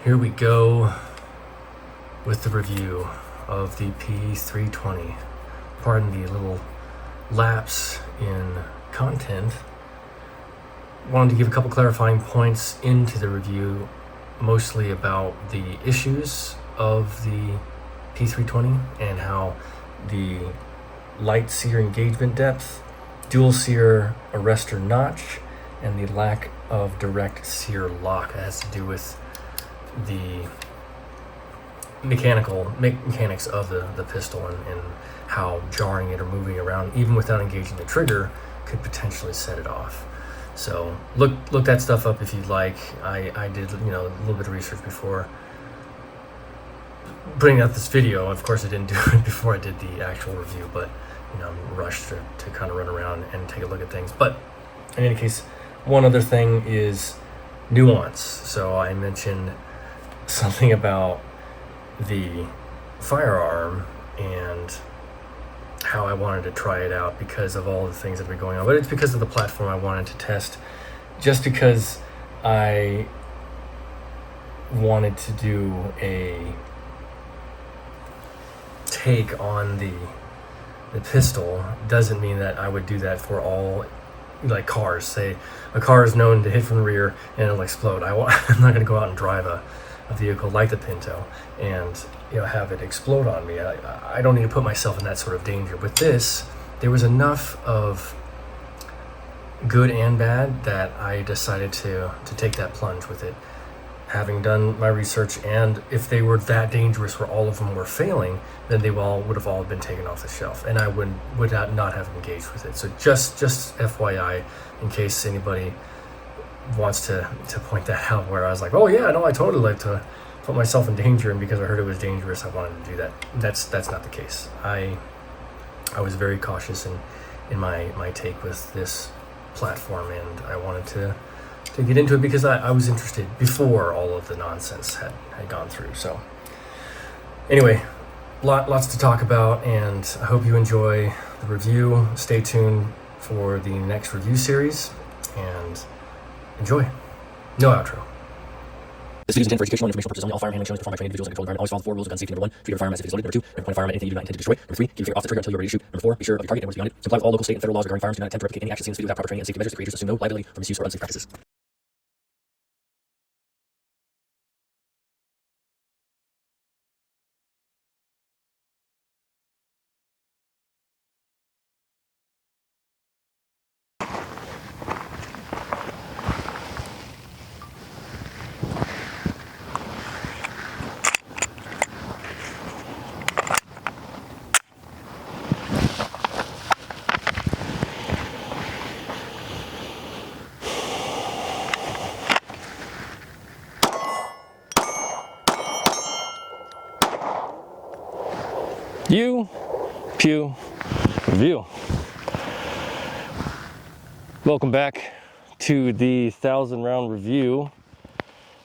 Here we go with the review of the P320. Pardon the little lapse in content. Wanted to give a couple clarifying points into the review, mostly about the issues of the P320 and how the light sear engagement depth, dual sear arrestor notch, and the lack of direct sear lock has to do with the mechanics of the pistol and how jarring it or moving around, even without engaging the trigger, could potentially set it off. So look that stuff up if you'd like. I did a little bit of research before putting out this video. Of course, I didn't do it before I did the actual review, but I'm rushed to kind of run around and take a look at things. But in any case, one other thing is nuance. So I mentioned something about the firearm and how I wanted to try it out because of all the things that have been going on. But it's because of the platform I wanted to test, just because I wanted to do a take on the pistol doesn't mean that I would do that for all, like cars. Say a car is known to hit from the rear and it'll explode. I'm not going to go out and drive a vehicle like the Pinto and have it explode on me. I don't need to put myself in that sort of danger. With this, there was enough of good and bad that I decided to take that plunge with it, having done my research. And if they were that dangerous where all of them were failing, then they would have all been taken off the shelf, and I would not have engaged with it. So just FYI, in case anybody wants to point that out, where I was like, oh yeah, no, I totally like to put myself in danger, and because I heard it was dangerous, I wanted to do that. That's not the case. I was very cautious in my take with this platform, and I wanted to get into it because I was interested before all of the nonsense had gone through. So anyway, lots to talk about, and I hope you enjoy the review. Stay tuned for the next review series, and enjoy. No outro. This video is intended for educational and informational purposes only. All firearm handling shown is performed by trained individuals and controlled environment. Always follow the 4 rules of gun safety. Number 1, treat your firearm as if it is loaded. Number 2, never point a firearm at anything you do not intend to destroy. Number 3, keep your finger off the trigger until you're ready to shoot. Number 4, be sure of your target and what's beyond it. Comply with all local, state, and federal laws regarding firearms. Do not attempt to replicate any action seen in this video without proper training and safety measures. The creators assume no liability for misuse or unsafe practices. Pew review. Welcome back to the 1,000 round review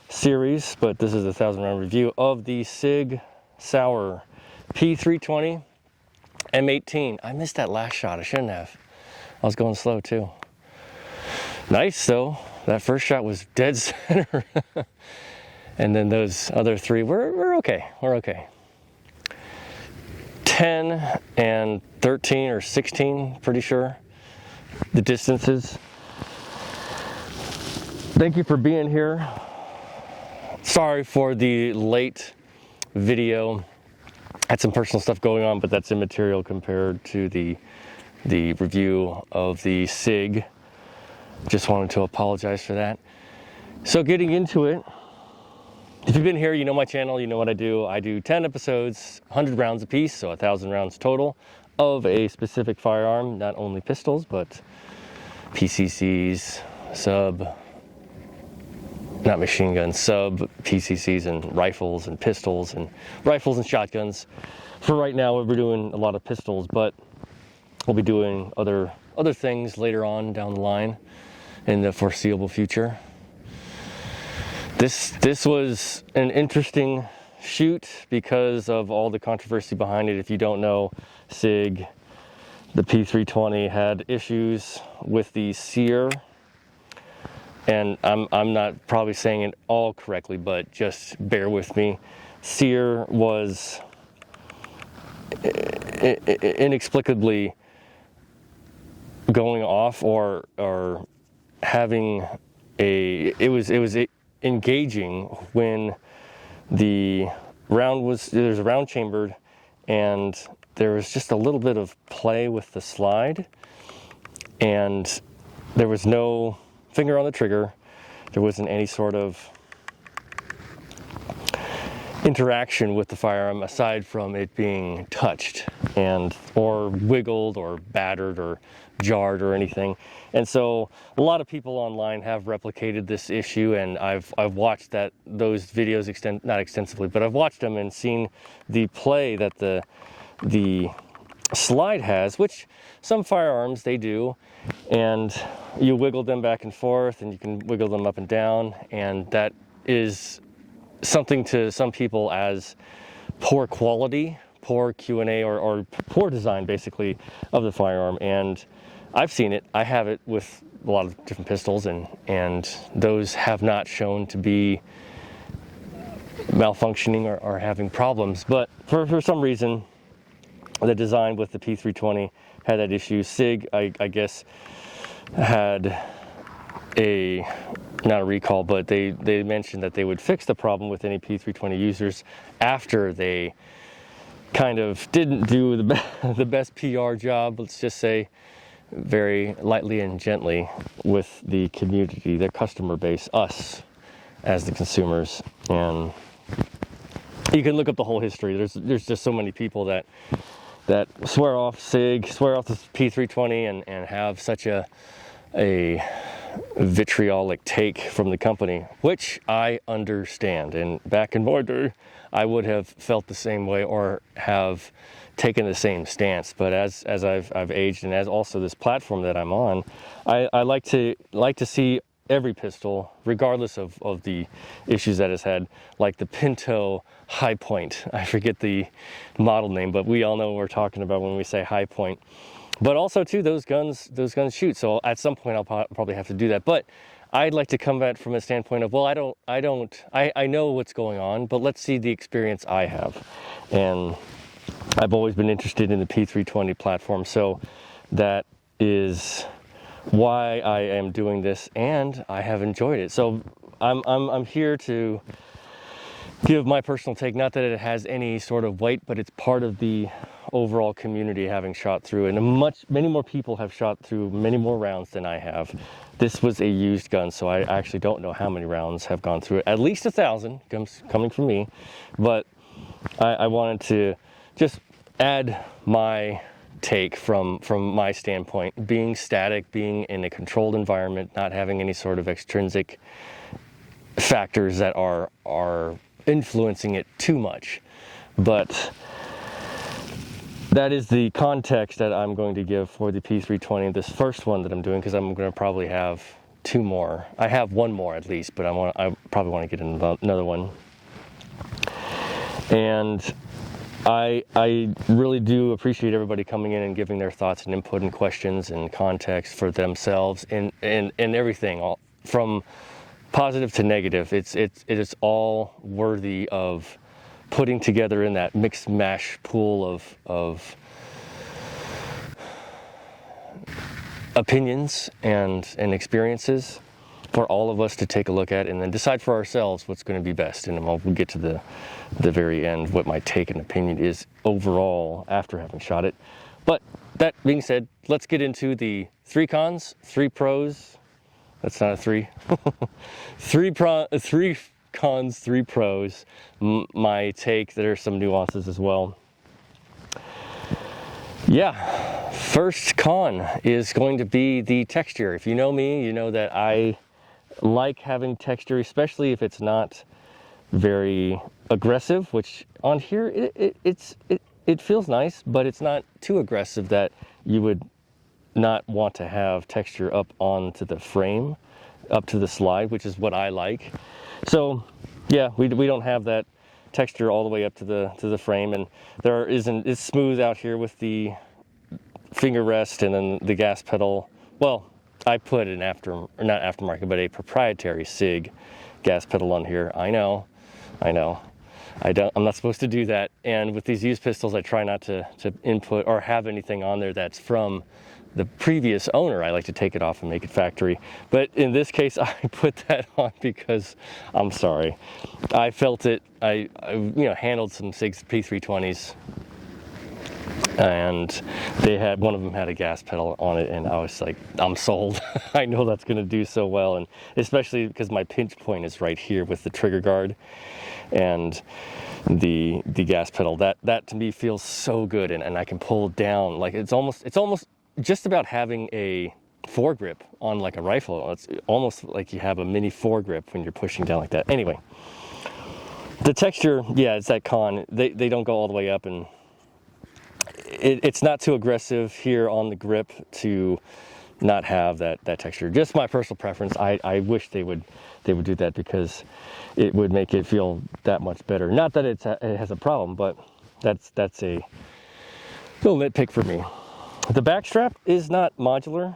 series, but this is a 1,000 round review of the SIG Sauer P320 M18. I missed that last shot. I shouldn't have. I was going slow too. Nice though. That first shot was dead center. And then those other 3 we're okay. We're okay. 10 and 13 or 16, pretty sure the distances. Thank you for being here. Sorry for the late video. Had some personal stuff going on, but that's immaterial compared to the review of the SIG. Just wanted to apologize for that. So getting into it, if you've been here, you know my channel, you know what I do. I do 10 episodes, 100 rounds a piece, so 1,000 rounds total of a specific firearm, not only pistols, but PCCs, not machine guns, sub PCCs and rifles and pistols and rifles and shotguns. For right now, we're doing a lot of pistols, but we'll be doing other things later on down the line in the foreseeable future. This was an interesting shoot because of all the controversy behind it. If you don't know, SIG, the P320 had issues with the sear and I'm not probably saying it all correctly, but just bear with me. Sear was inexplicably going off or having it was engaging when the round there's a round chambered, and there was just a little bit of play with the slide, and there was no finger on the trigger. There wasn't any sort of interaction with the firearm aside from it being touched or wiggled or battered or jarred or anything. And so a lot of people online have replicated this issue, and I've watched those videos not extensively, but I've watched them and seen the play that the slide has, which some firearms they do, and you wiggle them back and forth, and you can wiggle them up and down, and that is something to some people as poor quality, poor Q&A, or poor design basically of the firearm. And I've seen it. I have it with a lot of different pistols, and those have not shown to be malfunctioning or having problems. But for some reason, the design with the P320 had that issue. SIG, I guess, had not a recall, but they mentioned that they would fix the problem with any P320 users after they kind of didn't do the best PR job, let's just say, very lightly and gently, with the community, their customer base, us as the consumers. And you can look up the whole history. There's just so many people that swear off SIG, swear off the P320, and have such a vitriolic take from the company, which I understand. And back in my day, I would have felt the same way or have taken the same stance. But as I've aged, and as also this platform that I'm on, I like to see every pistol, regardless of the issues that it's had, like the Pinto High Point. I forget the model name, but we all know what we're talking about when we say High Point. But also too, those guns shoot. So at some point I'll probably have to do that. But I'd like to come at it from a standpoint of, well, I know what's going on, but let's see the experience I have. And I've always been interested in the P320 platform. So that is why I am doing this, and I have enjoyed it. So I'm here to give my personal take, not that it has any sort of weight, but it's part of the overall community having shot through, and many more people have shot through many more rounds than I have. This was a used gun, so I actually don't know how many rounds have gone through it. At least 1,000 coming from me, but I wanted to just add my take from my standpoint, being static, being in a controlled environment, not having any sort of extrinsic factors that are influencing it too much. But that is the context that I'm going to give for the P320, this first one that I'm doing, because I'm going to probably have 2 more. I have 1 more at least, but I probably want to get another one. And I really do appreciate everybody coming in and giving their thoughts and input and questions and context for themselves and everything, all from positive to negative. It is all worthy of putting together in that mixed mash pool of opinions and experiences for all of us to take a look at, and then decide for ourselves what's going to be best. And we'll get to the very end, what my take and opinion is overall after having shot it. But that being said, let's get into the 3 cons, 3 pros. That's not a 3. 3 cons, 3 pros. My take, there are some nuances as well. Yeah, first con is going to be the texture. If you know me, you know that I like having texture, especially if it's not very aggressive, which on here it feels nice, but it's not too aggressive that you would not want to have texture up onto the frame, up to the slide, which is what I like. So yeah, we don't have that texture all the way up to the frame, and it's smooth out here with the finger rest and then the gas pedal. Well, I put an not aftermarket, but a proprietary SIG gas pedal on here. I know. I'm not supposed to do that. And with these used pistols, I try not to input or have anything on there that's from the previous owner. I like to take it off and make it factory. But in this case, I put that on because I'm sorry. I felt it. I handled some SIGs P320s, and one of them had a gas pedal on it, and I was like, I'm sold. I know that's going to do so well, and especially because my pinch point is right here with the trigger guard and the gas pedal. That to me feels so good, and I can pull down like it's almost just about having a foregrip on like a rifle. It's almost like you have a mini foregrip when you're pushing down like that. Anyway, the texture, yeah, it's that con. They don't go all the way up, and it's not too aggressive here on the grip to not have that texture. Just my personal preference. I wish they would do that because it would make it feel that much better. Not that it has a problem, but that's a little nitpick for me. The back strap is not modular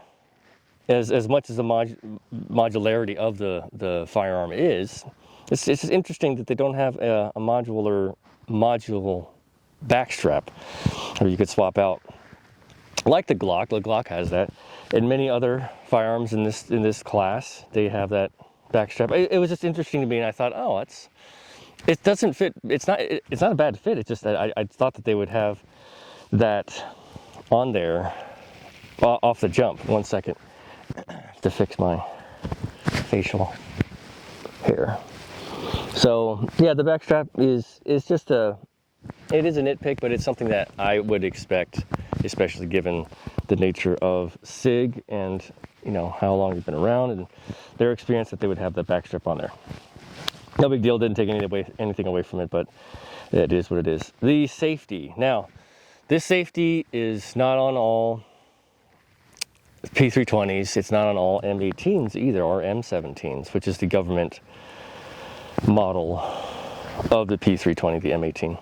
as much as the modularity of the firearm is. It's interesting that they don't have a module back strap, or you could swap out like the Glock. The Glock has that, and many other firearms in this class, they have that back strap. It was just interesting to me, and I thought, oh, it doesn't fit. It's not a bad fit. It's just that I thought that they would have that on there off the jump. 1 second to fix my facial hair. So yeah, the back strap is just it is a nitpick, but it's something that I would expect, especially given the nature of SIG and how long they've been around and their experience, that they would have that back strap on there. No big deal. Didn't take anything away from it, but it is what it is. The safety. Now, this safety is not on all P320s. It's not on all M18s either, or M17s, which is the government model of the P320, the M18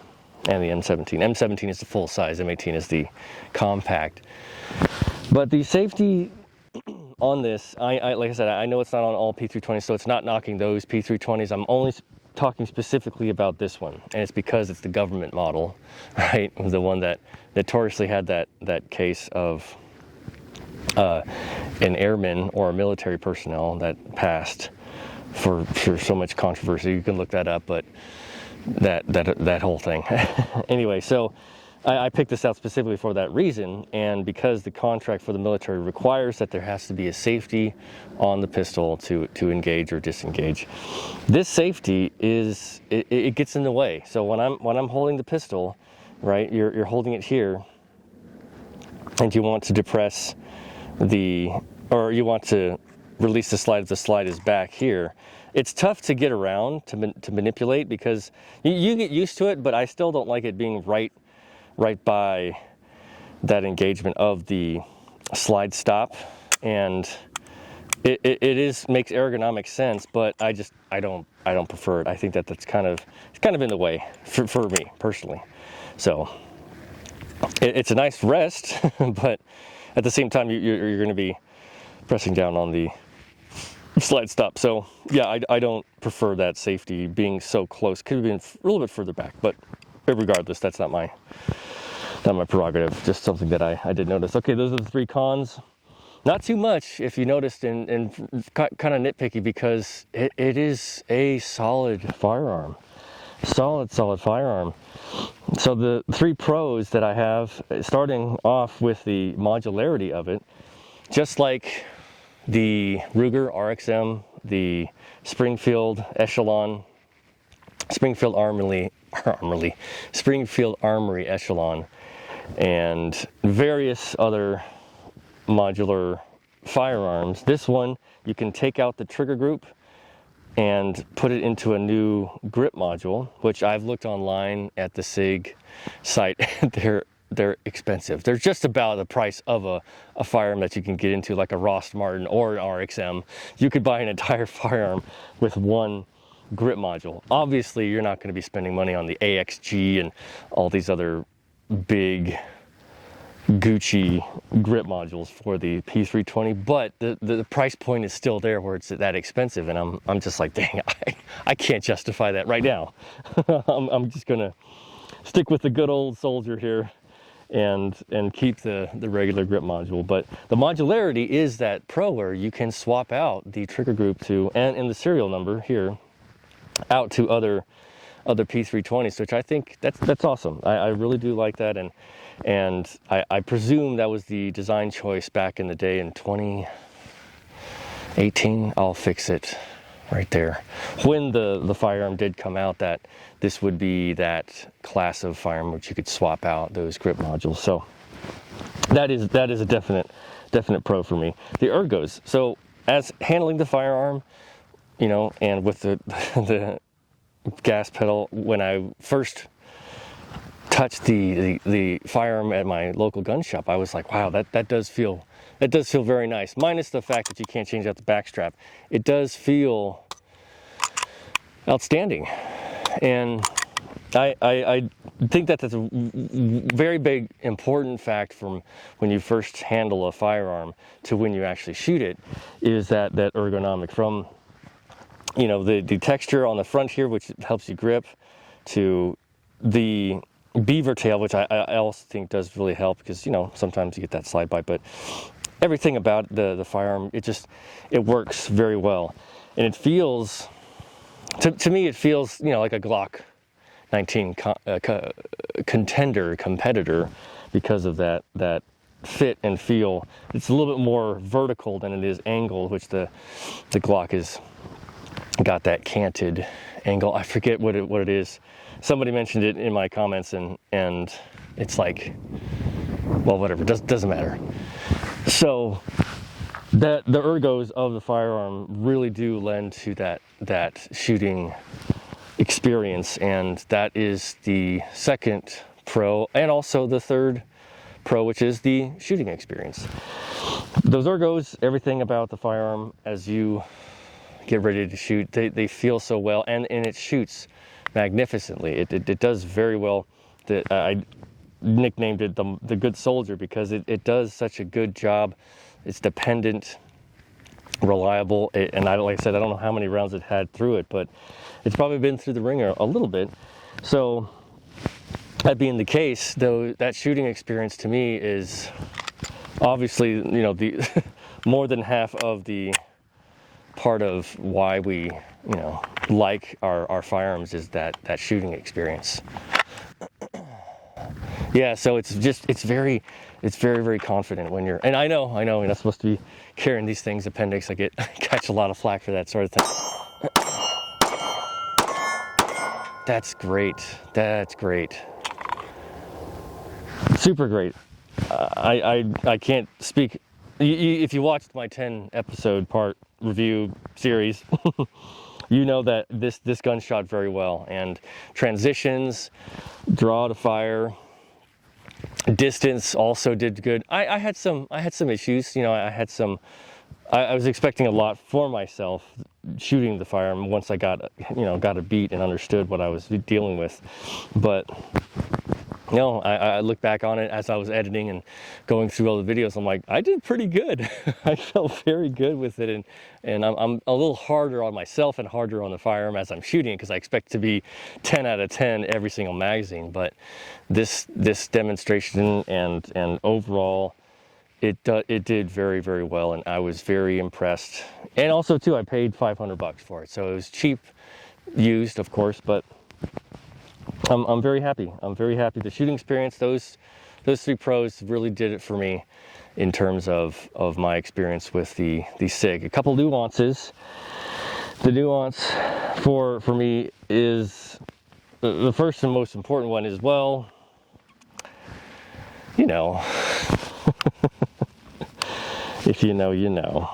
and the M17. M17 is the full size, M18 is the compact. But the safety on this, I like I said, I know it's not on all P320s, so it's not knocking those P320s. I'm only talking specifically about this one, and it's because it's the government model, right? The one that notoriously had that case of an airman or a military personnel that passed for so much controversy. You can look that up, but that whole thing. Anyway, so I picked this out specifically for that reason, and because the contract for the military requires that there has to be a safety on the pistol to engage or disengage. This safety it gets in the way. So when I'm holding the pistol, right, you're holding it here, and you want to depress or you want to release the slide if the slide is back here. It's tough to get around to manipulate because you get used to it, but I still don't like it being right by that engagement of the slide stop, and it makes ergonomic sense, but I don't prefer it. I think that's kind of in the way for me personally. So it's a nice rest, but at the same time you're going to be pressing down on the slide stop. So yeah, I don't prefer that safety being so close. Could have been a little bit further back, but regardless, that's not my prerogative. Just something that I did notice. Okay, those are the 3 cons. Not too much, if you noticed, and kind of nitpicky, because it is a solid firearm. Solid firearm. So the 3 pros that I have, starting off with the modularity of it, just like the Ruger RXM, the Springfield Echelon, Springfield Armory Echelon, and various other modular firearms. This one, you can take out the trigger group and put it into a new grip module, which I've looked online at the SIG site. They're expensive. They're just about the price of a firearm that you can get into, like a Ross Martin or an RXM. You could buy an entire firearm with one grip module. Obviously, you're not going to be spending money on the AXG and all these other big Gucci grip modules for the P320, but the price point is still there where it's that expensive, and I'm just like, dang, I can't justify that right now. I'm just gonna stick with the good old soldier here and keep the regular grip module. But the modularity is that pro where you can swap out the trigger group to, and in the serial number here, out to other P320s, which I think that's awesome. I really do like that, and I presume that was the design choice back in the day in 2018. I'll fix it right there. When the firearm did come out, that this would be that class of firearm which you could swap out those grip modules. So that is a definite pro for me. The ergos. So as handling the firearm, you know, and with the gas pedal, when I first touched the firearm at my local gun shop, I was like, wow, that does feel very nice. Minus the fact that you can't change out the back strap. It does feel outstanding. And I think that's a very big important fact from when you first handle a firearm to when you actually shoot it, is that ergonomic, from, you know, the texture on the front here, which helps you grip, to the beaver tail, which I also think does really help, because, you know, sometimes you get that slide bite, but everything about the firearm, it works very well. And it feels, to me, it feels, you know, like a Glock 19 competitor, because of that fit and feel. It's a little bit more vertical than it is angled, which the Glock is got that canted angle. I forget what it is. Somebody mentioned it in my comments, and it's like, well, whatever, doesn't matter. So the ergos of the firearm really do lend to that shooting experience, and that is the second pro, and also the third pro, which is the shooting experience. Those ergos, everything about the firearm as you get ready to shoot, they feel so well, and it shoots magnificently. It does very well. I nicknamed it the good soldier, because it does such a good job. It's dependent, reliable, and like I said, I don't know how many rounds it had through it, but it's probably been through the ringer a little bit. So that being the case, though, that shooting experience to me is obviously, you know, the more than half of the part of why we, you know, like our firearms, is that shooting experience. Yeah, so it's very confident when you're, and I know you're not supposed to be carrying these things, appendix. I catch a lot of flack for that sort of thing. That's great. Super great. I can't speak. If you watched my 10 episode part review series, you know that this gun shot very well, and transitions, draw to fire, distance also did good. I had some issues, you know. I was expecting a lot for myself shooting the firearm once I got a beat and understood what I was dealing with. But you know, I look back on it as I was editing and going through all the videos. I'm like, I did pretty good. I felt very good with it, and I'm a little harder on myself and harder on the firearm as I'm shooting, because I expect to be 10 out of 10 every single magazine. But this demonstration and overall, it did very, very well, and I was very impressed. And also too, I paid $500 for it, so it was cheap used, of course, but I'm very happy. I'm very happy. The shooting experience, those three pros really did it for me in terms of my experience with the SIG. A couple nuances. The nuance for me is, the first and most important one is, well, you know, if you know, you know.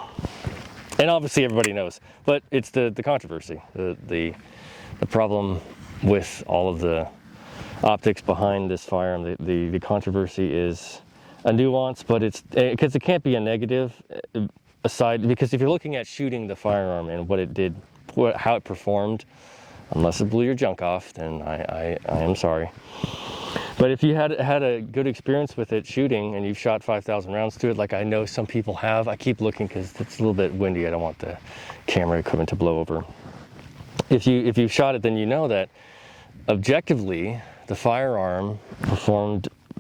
And obviously everybody knows, but it's the controversy, the problem with all of the optics behind this firearm. The controversy is a nuance, but it's because it can't be a negative aside, because if you're looking at shooting the firearm and what it did, how it performed, unless it blew your junk off, then I am sorry. But if you had a good experience with it shooting and you've shot 5,000 rounds to it, like I know some people have, I keep looking because it's a little bit windy. I don't want the camera equipment to blow over. If you've shot it, then you know that objectively the firearm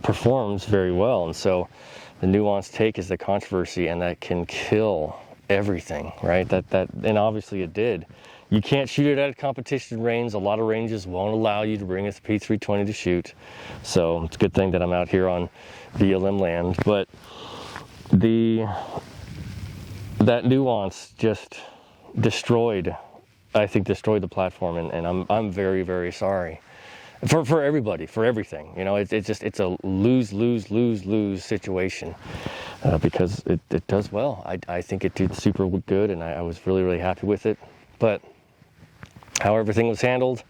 performs very well. And so the nuance take is the controversy, and that can kill everything, right? And obviously it did. You can't shoot it at a competition range. A lot of ranges won't allow you to bring a P320 to shoot. So it's a good thing that I'm out here on BLM land. But that nuance just destroyed the platform, and I'm very, very sorry. For everybody, for everything, you know, it's a lose situation, because it does well. I think it did super good, and I was really, really happy with it. But how everything was handled,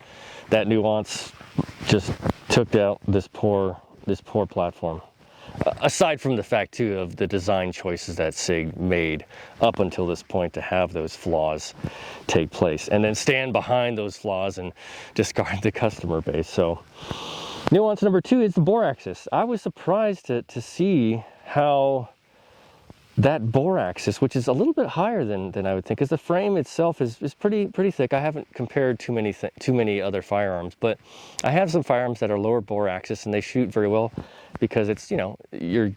that nuance just took out this poor platform. Aside from the fact too of the design choices that SIG made up until this point to have those flaws take place, and then stand behind those flaws and discard the customer base. So nuance number 2 is the bore axis. I was surprised to see how that bore axis, which is a little bit higher than I would think, because the frame itself is pretty thick. I haven't compared too many other firearms, but I have some firearms that are lower bore axis and they shoot very well, because it's, you know, you're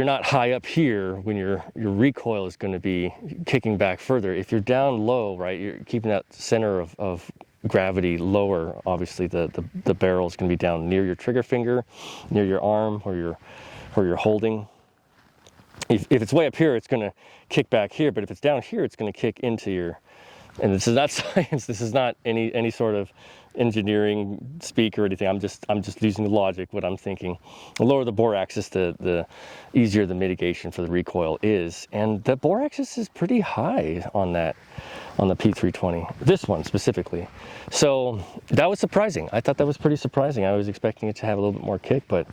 not high up here when your recoil is going to be kicking back further. If you're down low, right, you're keeping that center of gravity lower. Obviously the barrel is going to be down near your trigger finger, near your arm, where you're holding. If it's way up here, it's going to kick back here, but if it's down here, it's going to kick into your, and this is not science, this is not any sort of engineering speak or anything. I'm just using the logic, what I'm thinking. The lower the bore axis, the easier the mitigation for the recoil is, and the bore axis is pretty high on the P320, this one specifically. So that was surprising. I thought that was pretty surprising. I was expecting it to have a little bit more kick, but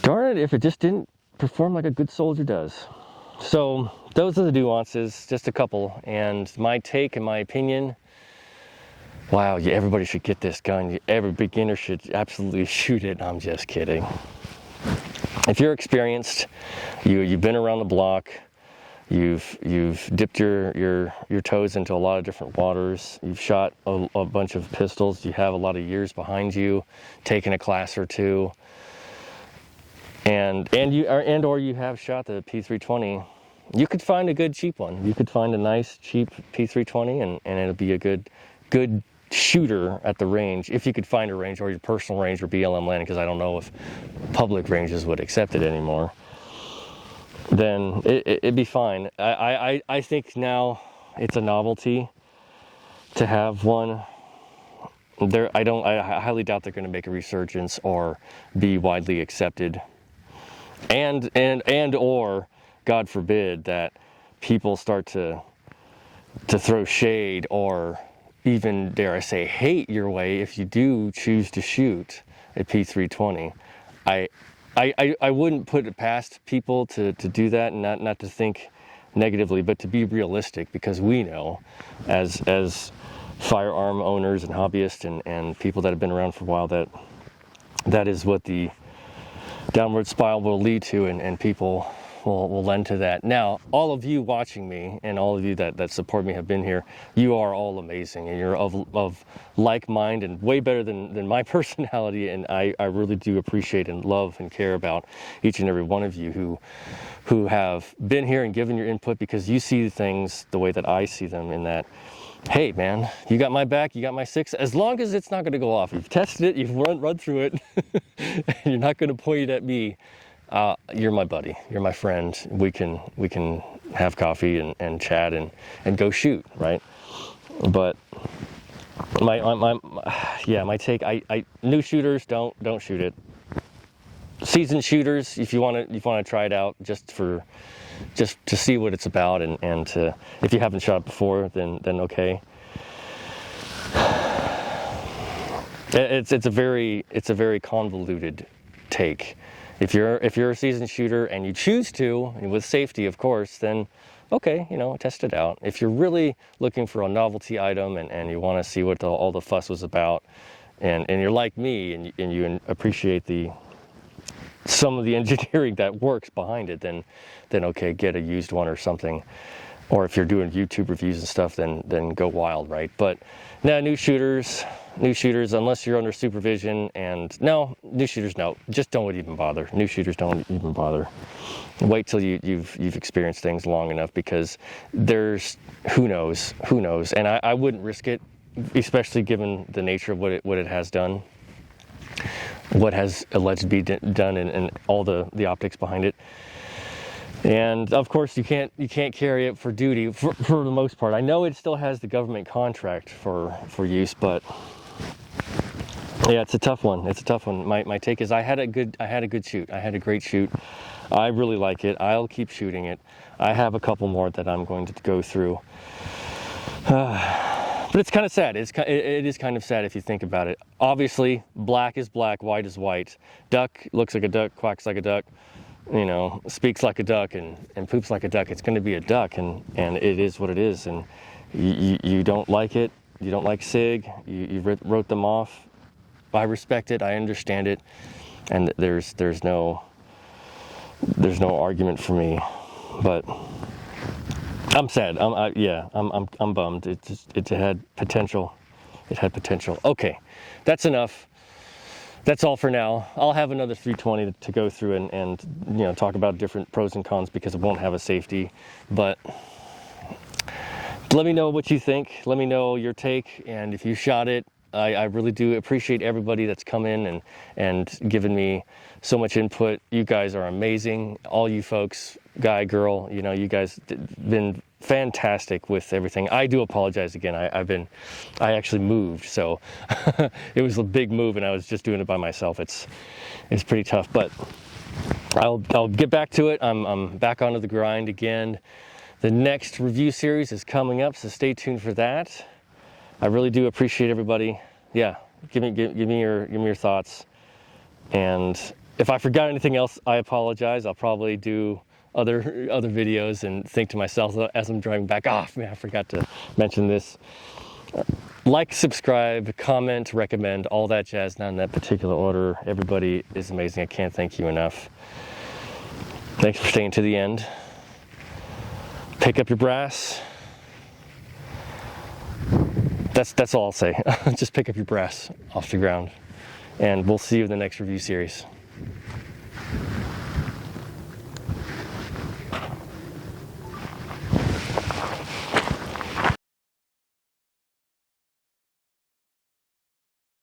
darn it if it just didn't perform like a good soldier does. So those are the nuances, just a couple, and my take and my opinion. Wow, yeah, everybody should get this gun. Every beginner should absolutely shoot it. I'm just kidding. If you're experienced, you've been around the block, you've dipped your toes into a lot of different waters, you've shot a bunch of pistols, you have a lot of years behind you, taken a class or two, and or you have shot the P320, you could find a good cheap one. You could find a nice cheap P320, and it'll be a good shooter at the range, if you could find a range, or your personal range, or BLM land, because I don't know if public ranges would accept it anymore. Then it'd be fine. I think now it's a novelty to have one. I highly doubt they're going to make a resurgence or be widely accepted. And or God forbid that people start to throw shade, or even, dare I say, hate your way if you do choose to shoot a P320. I wouldn't put it past people to do that, and not to think negatively, but to be realistic, because we know as firearm owners and hobbyists and people that have been around for a while that is what the downward spiral will lead to, and people will lend to that. Now, all of you watching me and all of you that support me have been here. You are all amazing, and you're of like mind and way better than my personality, and I really do appreciate and love and care about each and every one of you who have been here and given your input, because you see things the way that I see them, in that, hey man, you got my back, you got my six, as long as it's not going to go off. You've tested it, you've run through it, and you're not going to point it at me. You're my buddy, you're my friend. We can have coffee and chat and go shoot, right? But my take, new shooters don't shoot it. Seasoned shooters, if you want to try it out, just to see what it's about, and to, if you haven't shot before, then okay. It's a very convoluted take. If you're a seasoned shooter and you choose to, and with safety of course, then okay, test it out. If you're really looking for a novelty item and you want to see what all the fuss was about, and you're like me, and you appreciate some of the engineering that works behind it, then okay, get a used one or something. Or if you're doing YouTube reviews and stuff, then go wild, right? But now new shooters, unless you're under supervision, and no, new shooters, no, just don't even bother. New shooters, don't even bother. Wait till you've experienced things long enough, because there's who knows, and I wouldn't risk it, especially given the nature of what it has done, what has alleged to be done, and all the optics behind it. And of course, you can't carry it for duty for the most part. I know it still has the government contract for use, but yeah, it's a tough one. My take is I had a good shoot. I had a great shoot. I really like it. I'll keep shooting it. I have a couple more that I'm going to go through. But it's kind of sad. It is kind of sad if you think about it. Obviously, black is black, white is white. Duck looks like a duck, quacks like a duck. You know, speaks like a duck and poops like a duck. It's going to be a duck, and it is what it is. And you don't like it. You don't like SIG. You wrote them off. I respect it. I understand it. And there's no argument for me. But I'm sad. I'm bummed. It had potential. Okay, that's enough. That's all for now. I'll have another 320 to go through and talk about different pros and cons, because it won't have a safety. But let me know what you think. Let me know your take, and if you shot it. I really do appreciate everybody that's come in and given me so much input. You guys are amazing. All you folks, guy, girl, you guys been fantastic with everything. I do apologize again. I actually moved, so it was a big move, and I was just doing it by myself. It's pretty tough, but I'll get back to it. I'm back onto the grind again. The next review series is coming up, so stay tuned for that. I really do appreciate everybody. Yeah, give me your thoughts. And if I forgot anything else, I apologize. I'll probably do other videos and think to myself as I'm driving back, man, I forgot to mention this. Like, subscribe, comment, recommend, all that jazz, not in that particular order. Everybody is amazing. I can't thank you enough. Thanks for staying to the end. Pick up your brass. That's all I'll say. Just pick up your brass off the ground, and we'll see you in the next review series.